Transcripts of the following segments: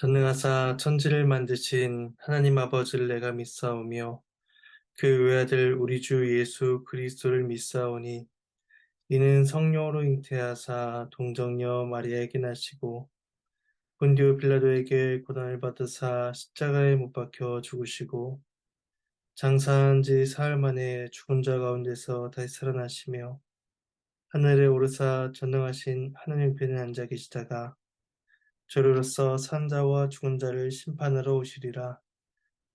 전능하사 천지를 만드신 하나님 아버지를 내가 믿사오며 그 외아들 우리 주 예수 그리스도를 믿사오니 이는 성령으로 잉태하사 동정녀 마리아에게 나시고 본디오 빌라도에게 고난을 받으사 십자가에 못 박혀 죽으시고 장사한 지 사흘 만에 죽은 자 가운데서 다시 살아나시며 하늘에 오르사 전능하신 하느님 편에 앉아 계시다가 저리로서 산 자와 죽은 자를 심판하러 오시리라.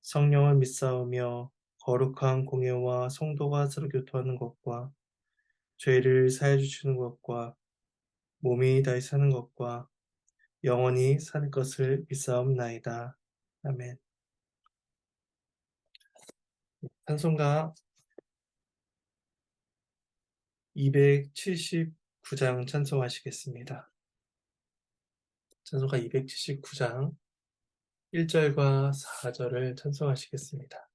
성령을 믿사오며 거룩한 공예와 성도가 서로 교통하는 것과 죄를 사해 주시는 것과 몸이 다시 사는 것과 영원히 살 것을 믿사옵나이다. 아멘. 찬송가 279장 찬송하시겠습니다. 찬송가 279장 1절과 4절을 찬송하시겠습니다.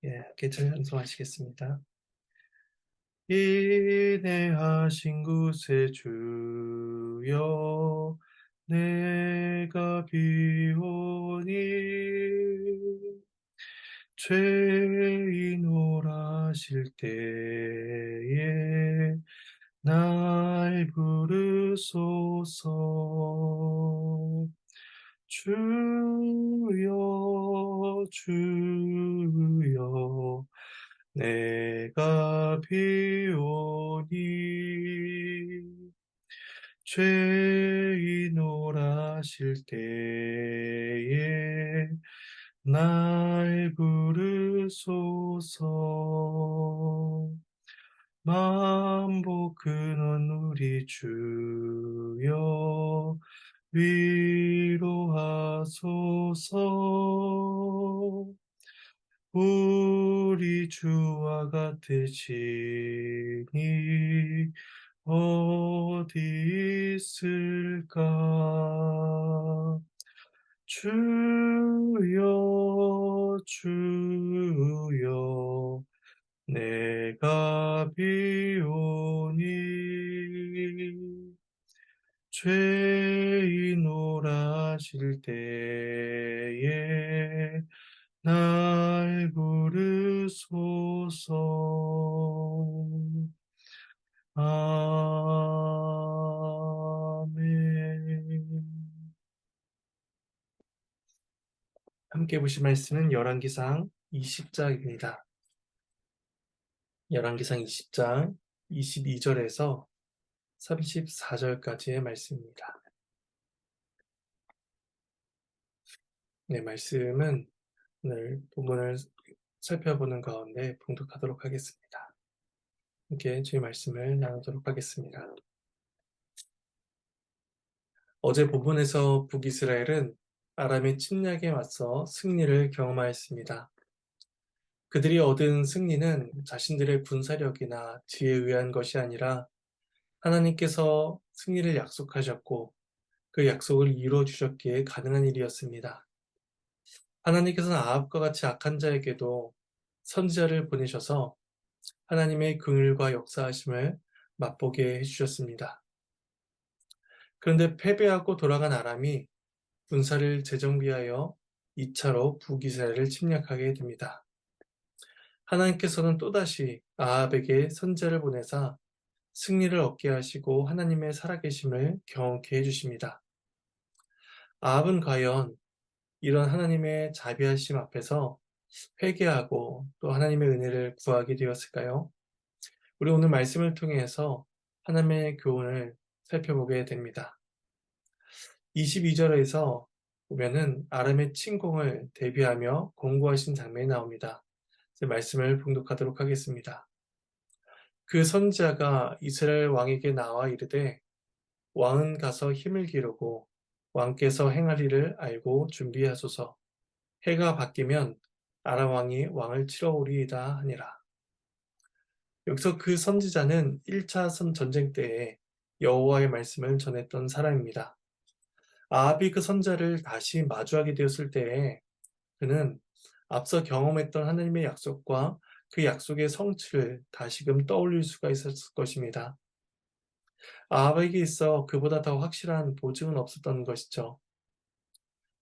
함께 찬송하시겠습니다. 인내하신 구세 주여 내가 비오니 죄인 오라실 때에 날 부르소서. 주여 주여 내가 비오니 죄인 오라실 때에 날 부르소서. 만복 근원 우리 주여 위로하소서. 우리 주와 같으시니 어디 있을까? 주여 주여 내가 비오니 죄인 오라실 때에 날 부르소서. 아멘. 함께 보실 말씀은 열왕기상 20장입니다. 열왕기상 20장 22절에서 34절까지의 말씀입니다. 네, 말씀은 오늘 본문을 살펴보는 가운데 봉독하도록 하겠습니다. 함께 주의 말씀을 나누도록 하겠습니다. 어제 본문에서 북이스라엘은 아람의 침략에 맞서 승리를 경험하였습니다. 그들이 얻은 승리는 자신들의 군사력이나 지혜에 의한 것이 아니라 하나님께서 승리를 약속하셨고 그 약속을 이루어 주셨기에 가능한 일이었습니다. 하나님께서는 아합과 같이 악한 자에게도 선지자를 보내셔서 하나님의 긍휼과 역사하심을 맛보게 해주셨습니다. 그런데 패배하고 돌아간 아람이 군사를 재정비하여 2차로 북이스라엘을 침략하게 됩니다. 하나님께서는 또다시 아합에게 선지자를 보내사 승리를 얻게 하시고 하나님의 살아계심을 경험케 해주십니다. 아합은 과연 이런 하나님의 자비하심 앞에서 회개하고 또 하나님의 은혜를 구하게 되었을까요? 우리 오늘 말씀을 통해서 하나님의 교훈을 살펴보게 됩니다. 22절에서 보면은 아람의 침공을 대비하며 공고하신 장면이 나옵니다. 말씀을 봉독하도록 하겠습니다. 그 선지자가 이스라엘 왕에게 나와 이르되 왕은 가서 힘을 기르고 왕께서 행할 일을 알고 준비하소서. 해가 바뀌면 아람 왕이 왕을 치러 오리이다 하니라. 여기서 그 선지자는 1차 전쟁 때에 여호와의 말씀을 전했던 사람입니다. 아합이 그 선지자를 다시 마주하게 되었을 때에 그는 앞서 경험했던 하나님의 약속과 그 약속의 성취를 다시금 떠올릴 수가 있었을 것입니다. 아합에게 있어 그보다 더 확실한 보증은 없었던 것이죠.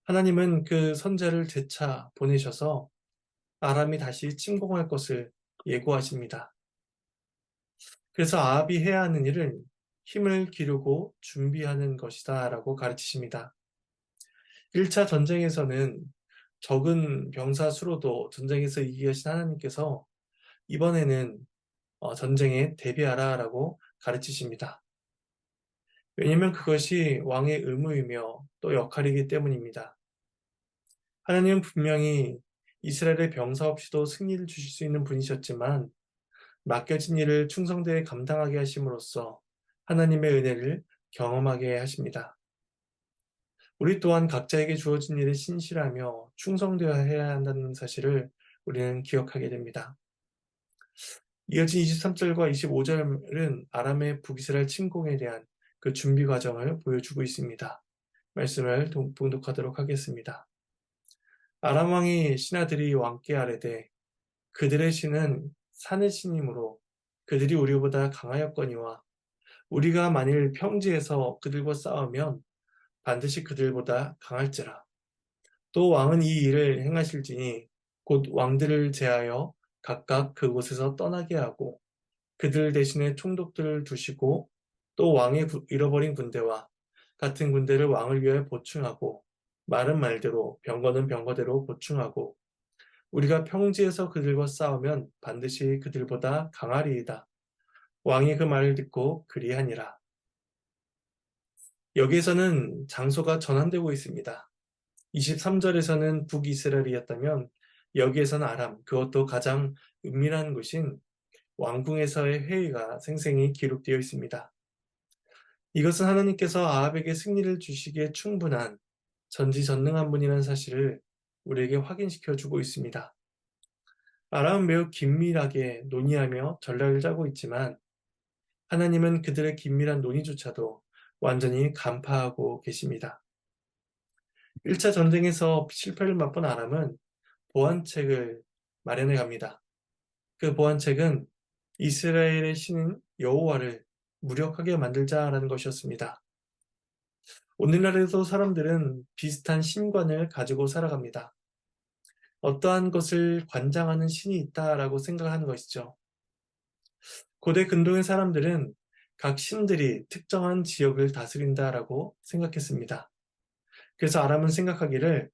하나님은 그 선지자를 재차 보내셔서 아람이 다시 침공할 것을 예고하십니다. 그래서 아합이 해야 하는 일은 힘을 기르고 준비하는 것이다 라고 가르치십니다. 1차 전쟁에서는 적은 병사 수로도 전쟁에서 이기게 하신 하나님께서 이번에는 전쟁에 대비하라 라고 가르치십니다. 왜냐하면 그것이 왕의 의무이며 또 역할이기 때문입니다. 하나님은 분명히 이스라엘의 병사 없이도 승리를 주실 수 있는 분이셨지만 맡겨진 일을 충성되게 감당하게 하심으로써 하나님의 은혜를 경험하게 하십니다. 우리 또한 각자에게 주어진 일에 신실하며 충성되어야 한다는 사실을 우리는 기억하게 됩니다. 이어진 23절과 25절은 아람의 북이스라엘 침공에 대한 그 준비 과정을 보여주고 있습니다. 말씀을 봉독하도록 하겠습니다. 아람 왕의 신하들이 왕께 아뢰되 그들의 신은 산의 신이므로 그들이 우리보다 강하였거니와 우리가 만일 평지에서 그들과 싸우면 반드시 그들보다 강할지라. 또 왕은 이 일을 행하실지니 곧 왕들을 제하여 각각 그곳에서 떠나게 하고 그들 대신에 총독들을 두시고 또 왕의 잃어버린 군대와 같은 군대를 왕을 위하여 보충하고 말은 말대로 병거는 병거대로 보충하고 우리가 평지에서 그들과 싸우면 반드시 그들보다 강하리이다. 왕이 그 말을 듣고 그리하니라. 여기에서는 장소가 전환되고 있습니다. 23절에서는 북이스라엘이었다면 여기에서는 아람, 그것도 가장 은밀한 곳인 왕궁에서의 회의가 생생히 기록되어 있습니다. 이것은 하나님께서 아합에게 승리를 주시기에 충분한 전지전능한 분이라는 사실을 우리에게 확인시켜 주고 있습니다. 아람은 매우 긴밀하게 논의하며 전략을 짜고 있지만 하나님은 그들의 긴밀한 논의조차도 완전히 간파하고 계십니다. 1차 전쟁에서 실패를 맛본 아람은 보완책을 마련해 갑니다. 그 보완책은 이스라엘의 신인 여호와를 무력하게 만들자라는 것이었습니다. 오늘날에도 사람들은 비슷한 신관을 가지고 살아갑니다. 어떠한 것을 관장하는 신이 있다라고 생각하는 것이죠. 고대 근동의 사람들은 각 신들이 특정한 지역을 다스린다라고 생각했습니다. 그래서 아람은 생각하기를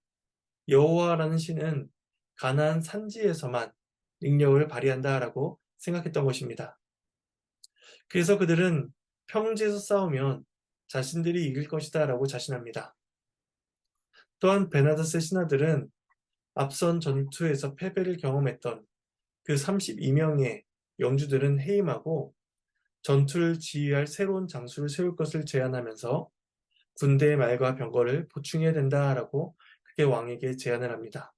여호와라는 신은 가나안 산지에서만 능력을 발휘한다라고 생각했던 것입니다. 그래서 그들은 평지에서 싸우면 자신들이 이길 것이다라고 자신합니다. 또한 베나다스의 신하들은 앞선 전투에서 패배를 경험했던 그 32명의 영주들은 해임하고 전투를 지휘할 새로운 장수를 세울 것을 제안하면서 군대의 말과 병거를 보충해야 된다라고 그게 왕에게 제안을 합니다.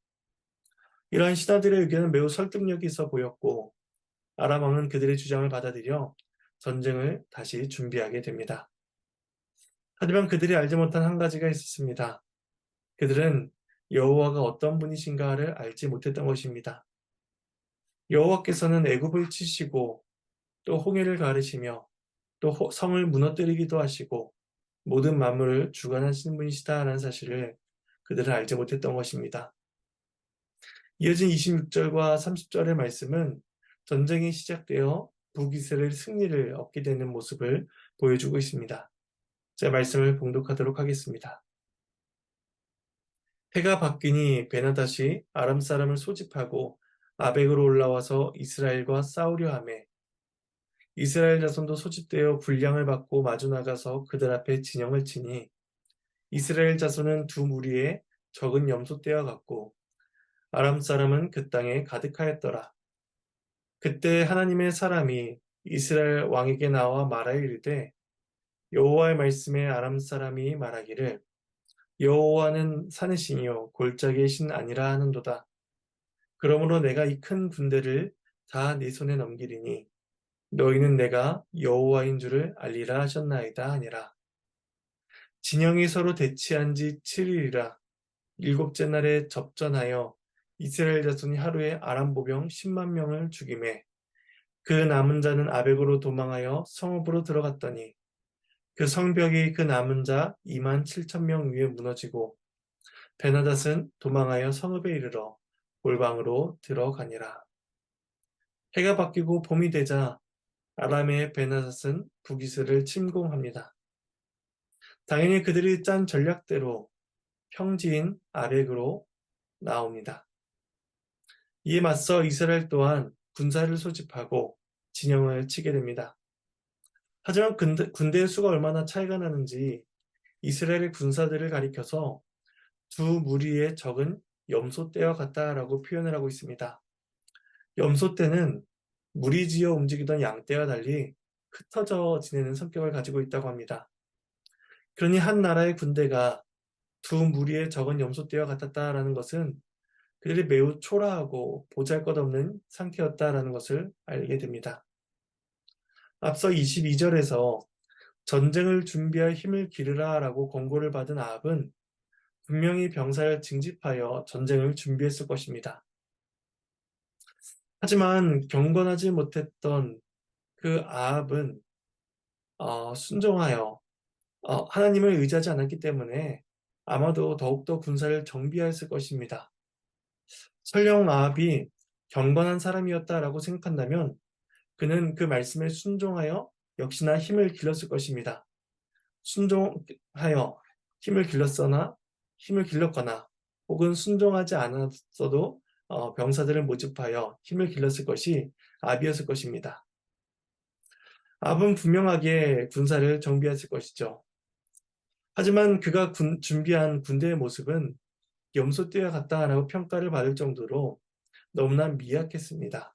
이러한 신하들의 의견은 매우 설득력이 있어 보였고 아람 왕은 그들의 주장을 받아들여 전쟁을 다시 준비하게 됩니다. 하지만 그들이 알지 못한 한 가지가 있었습니다. 그들은 여호와가 어떤 분이신가를 알지 못했던 것입니다. 여호와께서는 애굽을 치시고 또 홍해를 가르시며 또 성을 무너뜨리기도 하시고 모든 만물을 주관하시는 분이시다라는 사실을 그들은 알지 못했던 것입니다. 이어진 26절과 30절의 말씀은 전쟁이 시작되어 북이스라엘 승리를 얻게 되는 모습을 보여주고 있습니다. 제 말씀을 봉독하도록 하겠습니다. 해가 바뀌니 베나닷이 아람 사람을 소집하고 아벡으로 올라와서 이스라엘과 싸우려 하매 이스라엘 자손도 소집되어 분량을 받고 마주 나가서 그들 앞에 진영을 치니 이스라엘 자손은 두 무리의 적은 염소떼와 같고 아람 사람은 그 땅에 가득하였더라. 그때 하나님의 사람이 이스라엘 왕에게 나와 말하여 이르되 여호와의 말씀에 아람 사람이 말하기를 여호와는 산의 신이요 골짜기의 신 아니라 하는도다. 그러므로 내가 이 큰 군대를 다 네 손에 넘기리니 너희는 내가 여호와인 줄을 알리라 하셨나이다 하니라. 진영이 서로 대치한 지 7일이라 일곱째 날에 접전하여 이스라엘 자손이 하루에 아람 보병 10만 명을 죽이매 그 남은 자는 아벡으로 도망하여 성읍으로 들어갔더니 그 성벽이 그 남은 자 2만 7천 명 위에 무너지고 베나닷은 도망하여 성읍에 이르러 골방으로 들어가니라. 해가 바뀌고 봄이 되자 아람의 베나닷은 북이스를 침공합니다. 당연히 그들이 짠 전략대로 평지인 아벡으로 나옵니다. 이에 맞서 이스라엘 또한 군사를 소집하고 진영을 치게 됩니다. 하지만 군대의 수가 얼마나 차이가 나는지 이스라엘의 군사들을 가리켜서 두 무리의 적은 염소떼와 같다라고 표현을 하고 있습니다. 염소떼는 무리지어 움직이던 양떼와 달리 흩어져 지내는 성격을 가지고 있다고 합니다. 그러니 한 나라의 군대가 두 무리의 적은 염소떼와 같았다라는 것은 그들이 매우 초라하고 보잘것없는 상태였다라는 것을 알게 됩니다. 앞서 22절에서 전쟁을 준비할 힘을 기르라라고 권고를 받은 아합은 분명히 병사를 징집하여 전쟁을 준비했을 것입니다. 하지만 경건하지 못했던 그 아합은 순종하여 하나님을 의지하지 않았기 때문에 아마도 더욱더 군사를 정비하였을 것입니다. 설령 아합이 경건한 사람이었다라고 생각한다면 그는 그 말씀에 순종하여 역시나 힘을 길렀을 것입니다. 순종하여 힘을 길렀거나 혹은 순종하지 않았어도 병사들을 모집하여 힘을 길렀을 것이 아합이었을 것입니다. 아합은 분명하게 군사를 정비했을 것이죠. 하지만 그가 준비한 군대의 모습은 염소떼와 같다라고 평가를 받을 정도로 너무나 미약했습니다.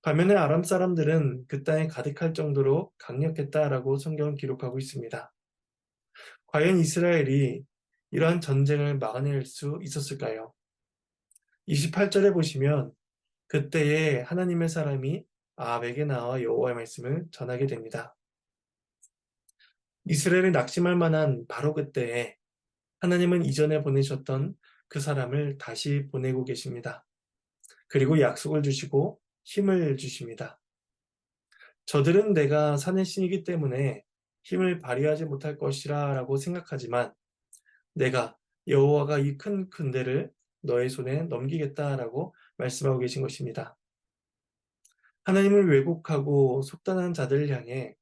반면에 아람 사람들은 그 땅에 가득할 정도로 강력했다라고 성경은 기록하고 있습니다. 과연 이스라엘이 이러한 전쟁을 막아낼 수 있었을까요? 28절에 보시면 그때에 하나님의 사람이 아합에게 나와 여호와의 말씀을 전하게 됩니다. 이스라엘이 낙심할 만한 바로 그때에 하나님은 이전에 보내셨던 그 사람을 다시 보내고 계십니다. 그리고 약속을 주시고 힘을 주십니다. 저들은 내가 산의 신이기 때문에 힘을 발휘하지 못할 것이라 라고 생각하지만 내가 여호와가 이 큰 군대를 너의 손에 넘기겠다라고 말씀하고 계신 것입니다. 하나님을 왜곡하고 속단한 자들을 향해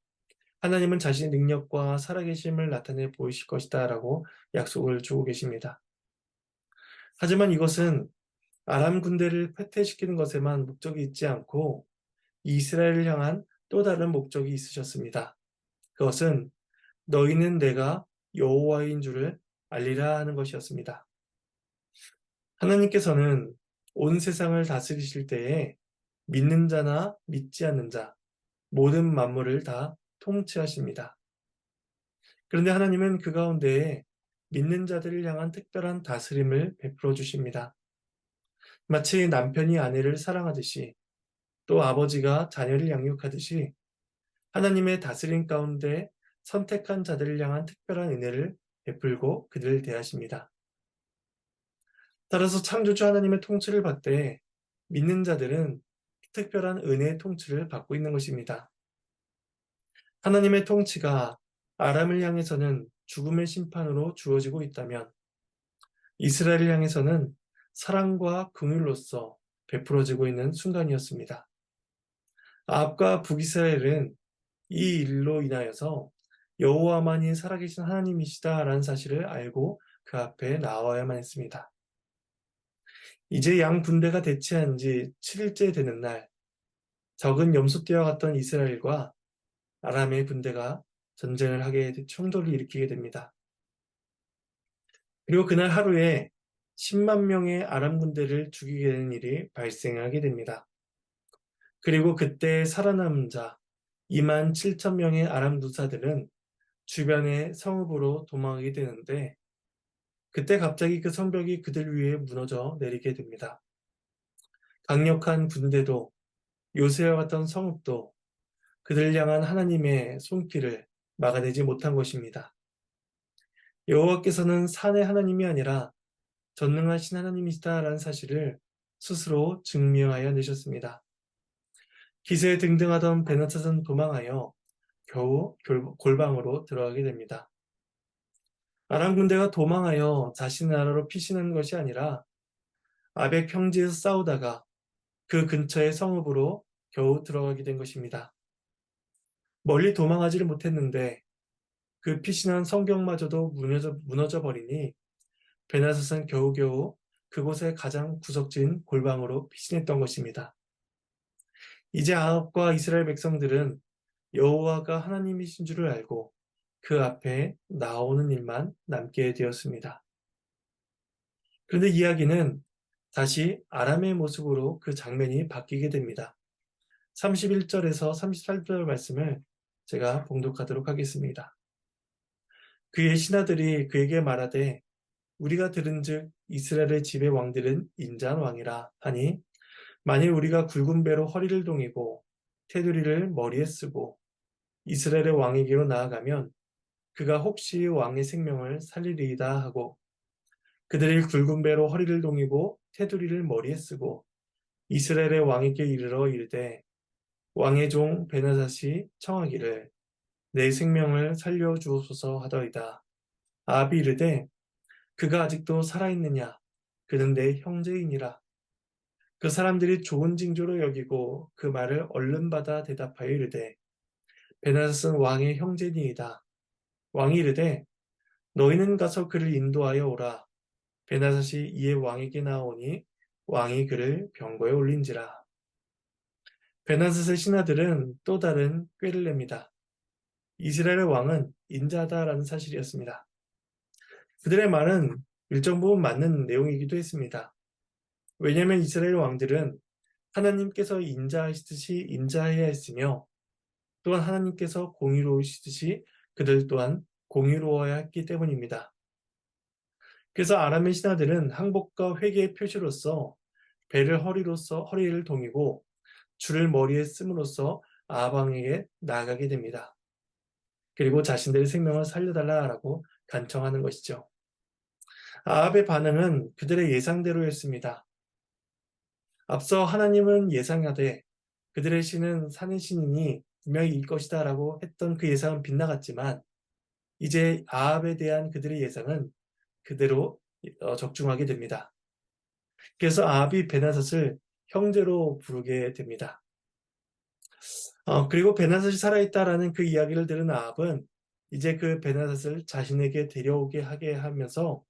하나님은 자신의 능력과 살아계심을 나타내 보이실 것이다 라고 약속을 주고 계십니다. 하지만 이것은 아람 군대를 패퇴시키는 것에만 목적이 있지 않고 이스라엘을 향한 또 다른 목적이 있으셨습니다. 그것은 너희는 내가 여호와인 줄을 알리라 하는 것이었습니다. 하나님께서는 온 세상을 다스리실 때에 믿는 자나 믿지 않는 자, 모든 만물을 다 통치하십니다. 그런데 하나님은 그 가운데에 믿는 자들을 향한 특별한 다스림을 베풀어 주십니다. 마치 남편이 아내를 사랑하듯이 또 아버지가 자녀를 양육하듯이 하나님의 다스림 가운데 선택한 자들을 향한 특별한 은혜를 베풀고 그들을 대하십니다. 따라서 창조주 하나님의 통치를 받되 믿는 자들은 특별한 은혜의 통치를 받고 있는 것입니다. 하나님의 통치가 아람을 향해서는 죽음의 심판으로 주어지고 있다면 이스라엘을 향해서는 사랑과 긍휼로서 베풀어지고 있는 순간이었습니다. 아합과 북이스라엘은 이 일로 인하여서 여호와만이 살아계신 하나님이시다라는 사실을 알고 그 앞에 나와야만 했습니다. 이제 양 군대가 대치한 지 7일째 되는 날, 적은 염소떼와 같던 이스라엘과 아람의 군대가 전쟁을 하게 충돌을 일으키게 됩니다. 그리고 그날 하루에 10만 명의 아람 군대를 죽이게 되는 일이 발생하게 됩니다. 그리고 그때 살아남은 자 2만 7천 명의 아람 누사들은 주변의 성읍으로 도망하게 되는데 그때 갑자기 그 성벽이 그들 위에 무너져 내리게 됩니다. 강력한 군대도 요새와 같던 성읍도 그들을 향한 하나님의 손길을 막아내지 못한 것입니다. 여호와께서는 산의 하나님이 아니라 전능하신 하나님이시다라는 사실을 스스로 증명하여 내셨습니다. 기세에 등등하던 베나닷은 도망하여 겨우 골방으로 들어가게 됩니다. 아람 군대가 도망하여 자신의 나라로 피신한 것이 아니라 아벡 평지에서 싸우다가 그 근처의 성읍으로 겨우 들어가게 된 것입니다. 멀리 도망하지를 못했는데 그 피신한 성경마저도 무너져 버리니 베나닷은 겨우겨우 그곳의 가장 구석진 골방으로 피신했던 것입니다. 이제 아합과 이스라엘 백성들은 여호와가 하나님이신 줄을 알고 그 앞에 나오는 일만 남게 되었습니다. 그런데 이야기는 다시 아람의 모습으로 그 장면이 바뀌게 됩니다. 31절에서 33절 말씀을 제가 봉독하도록 하겠습니다. 그의 신하들이 그에게 말하되 우리가 들은즉 이스라엘의 집의 왕들은 인자한 왕이라 하니 만일 우리가 굵은 배로 허리를 동이고 테두리를 머리에 쓰고 이스라엘의 왕에게로 나아가면 그가 혹시 왕의 생명을 살리리이다 하고 그들이 굵은 배로 허리를 동이고 테두리를 머리에 쓰고 이스라엘의 왕에게 이르러 이르되 왕의 종 베나닷이 청하기를 내 생명을 살려주옵소서 하더이다. 아합이 이르되 그가 아직도 살아있느냐? 그는 내 형제이니라. 그 사람들이 좋은 징조로 여기고 그 말을 얼른 받아 대답하여 이르되 베나닷은 왕의 형제니이다. 왕이 이르되 너희는 가서 그를 인도하여 오라. 베나닷이 이에 왕에게 나오니 왕이 그를 병거에 올린지라. 베나닷의 신하들은 또 다른 꾀를 냅니다. 이스라엘의 왕은 인자하다라는 사실이었습니다. 그들의 말은 일정 부분 맞는 내용이기도 했습니다. 왜냐하면 이스라엘 왕들은 하나님께서 인자하시듯이 인자해야 했으며 또한 하나님께서 공의로우시듯이 그들 또한 공의로워야 했기 때문입니다. 그래서 아람의 신하들은 항복과 회개의 표시로서 배를 허리를 동이고 줄을 머리에 씀으로써 아합 왕에게 나아가게 됩니다. 그리고 자신들의 생명을 살려달라고 간청하는 것이죠. 아합의 반응은 그들의 예상대로였습니다. 앞서 하나님은 예상하되 그들의 신은 사는 신이니 분명히 일 것이다 라고 했던 그 예상은 빗나갔지만 이제 아합에 대한 그들의 예상은 그대로 적중하게 됩니다. 그래서 아합이 베나닷을 형제로 부르게 됩니다. 그리고 베나닷이 살아있다라는 그 이야기를 들은 아합은 이제 그 베나닷을 자신에게 데려오게 하게 하면서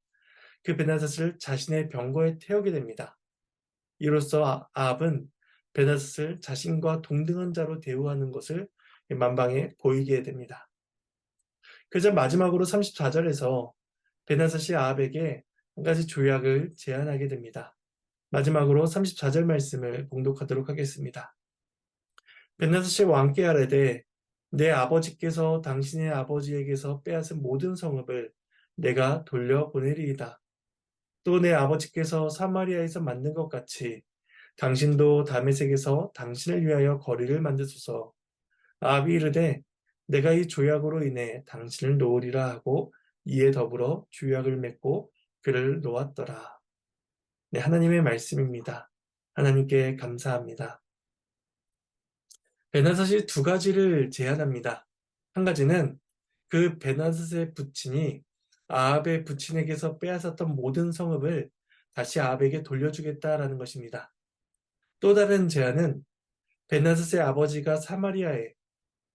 그 베나닷을 자신의 병거에 태우게 됩니다. 이로써 아합은 베나닷을 자신과 동등한 자로 대우하는 것을 만방에 보이게 됩니다. 그래서 마지막으로 34절에서 베나닷이 아합에게 한 가지 조약을 제안하게 됩니다. 마지막으로 34절 말씀을 봉독하도록 하겠습니다. 베나닷이 왕께 아뢰되 내 아버지께서 당신의 아버지에게서 빼앗은 모든 성읍을 내가 돌려보내리이다. 또 내 아버지께서 사마리아에서 만든 것 같이 당신도 다메섹에서 당신을 위하여 거리를 만드소서. 아합이 이르되 내가 이 조약으로 인해 당신을 놓으리라 하고 이에 더불어 조약을 맺고 그를 놓았더라. 네, 하나님의 말씀입니다. 하나님께 감사합니다. 베나닷이 두 가지를 제안합니다. 한 가지는 그 베나닷의 부친이 아합의 부친에게서 빼앗았던 모든 성읍을 다시 아합에게 돌려주겠다라는 것입니다. 또 다른 제안은 베나닷의 아버지가 사마리아에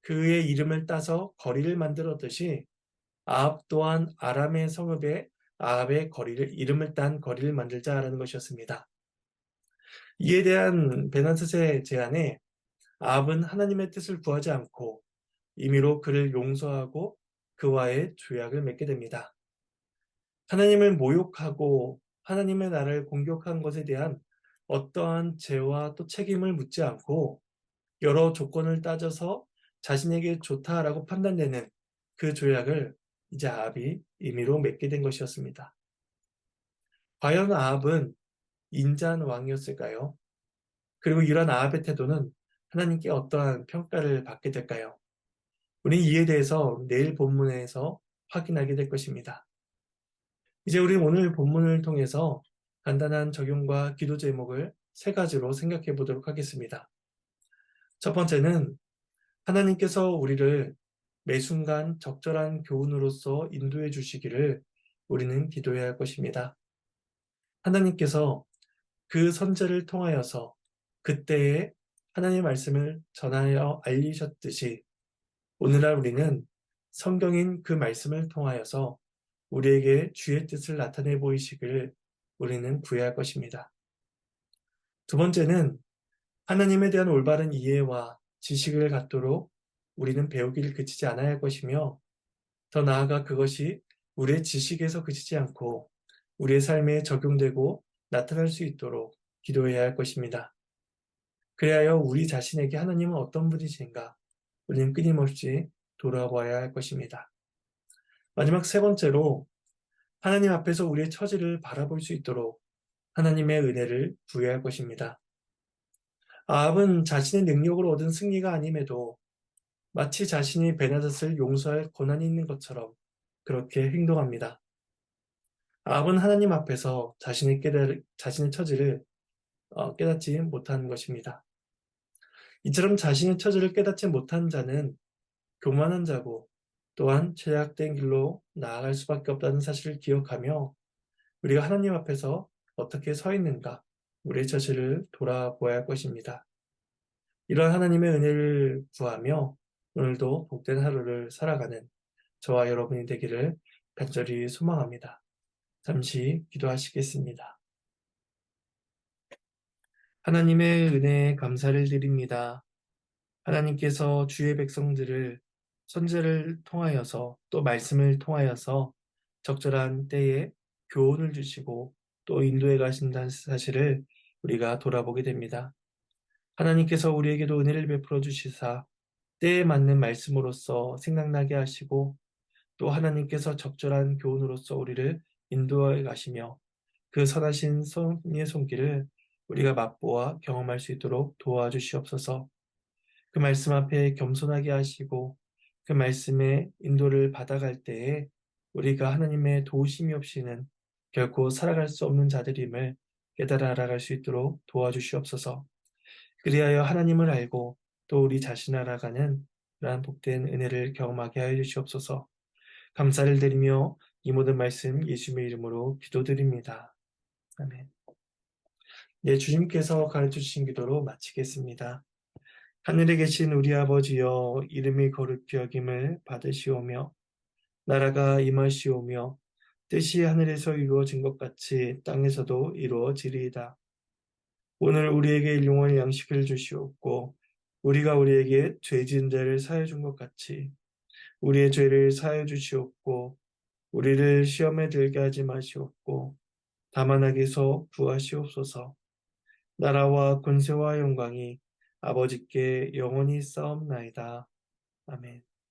그의 이름을 따서 거리를 만들었듯이 아합 또한 아람의 성읍에 아합의 이름을 딴 거리를 만들자라는 것이었습니다. 이에 대한 베나닷의 제안에 아합은 하나님의 뜻을 구하지 않고 임의로 그를 용서하고 그와의 조약을 맺게 됩니다. 하나님을 모욕하고 하나님의 나라를 공격한 것에 대한 어떠한 죄와 또 책임을 묻지 않고 여러 조건을 따져서 자신에게 좋다라고 판단되는 그 조약을 이제 아합이 임의로 맺게 된 것이었습니다. 과연 아합은 인자한 왕이었을까요? 그리고 이런 아합의 태도는 하나님께 어떠한 평가를 받게 될까요? 우리는 이에 대해서 내일 본문에서 확인하게 될 것입니다. 이제 우리 오늘 본문을 통해서 간단한 적용과 기도 제목을 세 가지로 생각해 보도록 하겠습니다. 첫 번째는 하나님께서 우리를 매 순간 적절한 교훈으로서 인도해 주시기를 우리는 기도해야 할 것입니다. 하나님께서 그 선제를 통하여서 그때에 하나님의 말씀을 전하여 알리셨듯이 오늘날 우리는 성경인 그 말씀을 통하여서 우리에게 주의 뜻을 나타내 보이시기를 우리는 구해야 할 것입니다. 두 번째는 하나님에 대한 올바른 이해와 지식을 갖도록 우리는 배우기를 그치지 않아야 할 것이며 더 나아가 그것이 우리의 지식에서 그치지 않고 우리의 삶에 적용되고 나타날 수 있도록 기도해야 할 것입니다. 그리하여 우리 자신에게 하나님은 어떤 분이신가 우리는 끊임없이 돌아봐야 할 것입니다. 마지막 세 번째로 하나님 앞에서 우리의 처지를 바라볼 수 있도록 하나님의 은혜를 구해야 할 것입니다. 아합은 자신의 능력으로 얻은 승리가 아님에도 마치 자신이 베나닷을 용서할 권한이 있는 것처럼 그렇게 행동합니다. 아합은 하나님 앞에서 자신의 처지를 깨닫지 못한 것입니다. 이처럼 자신의 처지를 깨닫지 못한 자는 교만한 자고 또한 죄악된 길로 나아갈 수밖에 없다는 사실을 기억하며 우리가 하나님 앞에서 어떻게 서 있는가 우리의 처지를 돌아보아야 할 것입니다. 이런 하나님의 은혜를 구하며 오늘도 복된 하루를 살아가는 저와 여러분이 되기를 간절히 소망합니다. 잠시 기도하시겠습니다. 하나님의 은혜에 감사를 드립니다. 하나님께서 주의 백성들을 선제를 통하여서 또 말씀을 통하여서 적절한 때에 교훈을 주시고 또 인도해 가신다는 사실을 우리가 돌아보게 됩니다. 하나님께서 우리에게도 은혜를 베풀어 주시사 때에 맞는 말씀으로써 생각나게 하시고 또 하나님께서 적절한 교훈으로써 우리를 인도해 가시며 그 선하신 손의 손길을 우리가 맛보아 경험할 수 있도록 도와주시옵소서. 그 말씀 앞에 겸손하게 하시고 그 말씀의 인도를 받아갈 때에 우리가 하나님의 도우심이 없이는 결코 살아갈 수 없는 자들임을 깨달아 알아갈 수 있도록 도와주시옵소서. 그리하여 하나님을 알고 또 우리 자신을 알아가는 그러한 복된 은혜를 경험하게 하여 주시옵소서. 감사를 드리며 이 모든 말씀 예수님의 이름으로 기도드립니다. 아멘. 네, 주님께서 가르쳐 주신 기도로 마치겠습니다. 하늘에 계신 우리 아버지여 이름이 거룩히 여김을 받으시오며 나라가 임하시오며 뜻이 하늘에서 이루어진 것 같이 땅에서도 이루어지리이다. 오늘 우리에게 일용할 양식을 주시옵고 우리가 우리에게 죄 지은 자를 사하여 준 것 같이 우리의 죄를 사하여 주시옵고 우리를 시험에 들게 하지 마시옵고 다만 악에서 구하시옵소서. 나라와 권세와 영광이 아버지께 영원히 싸움나이다. 아멘.